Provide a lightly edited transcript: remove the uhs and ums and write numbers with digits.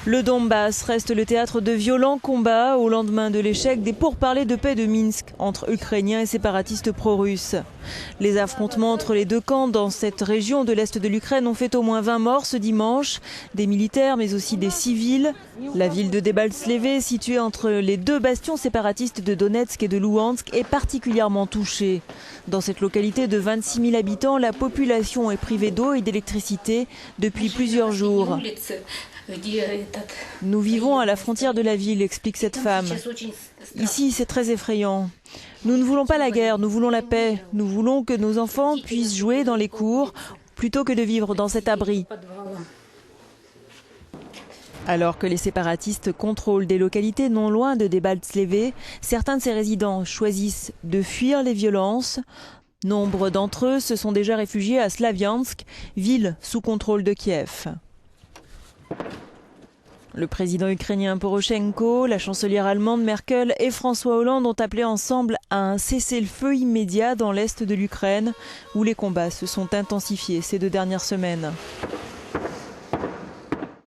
Le Donbass reste le théâtre de violents combats au lendemain de l'échec des pourparlers de paix de Minsk entre Ukrainiens et séparatistes pro-russes. Les affrontements entre les deux camps dans cette région de l'Est de l'Ukraine ont fait au moins 20 morts ce dimanche, des militaires mais aussi des civils. La ville de Debaltseve, située entre les deux bastions séparatistes de Donetsk et de Louhansk, est particulièrement touchée. Dans cette localité de 26 000 habitants, la population est privée d'eau et d'électricité depuis plusieurs jours. Nous vivons à la frontière de la ville, explique cette femme. Ici, c'est très effrayant. Nous ne voulons pas la guerre, nous voulons la paix. Nous voulons que nos enfants puissent jouer dans les cours plutôt que de vivre dans cet abri. Alors que les séparatistes contrôlent des localités non loin de Debaltseve, certains de ces résidents choisissent de fuir les violences. Nombre d'entre eux se sont déjà réfugiés à Slaviansk, ville sous contrôle de Kiev. Le président ukrainien Poroshenko, la chancelière allemande Merkel et François Hollande ont appelé ensemble à un cessez-le-feu immédiat dans l'est de l'Ukraine, où les combats se sont intensifiés ces 2 dernières semaines.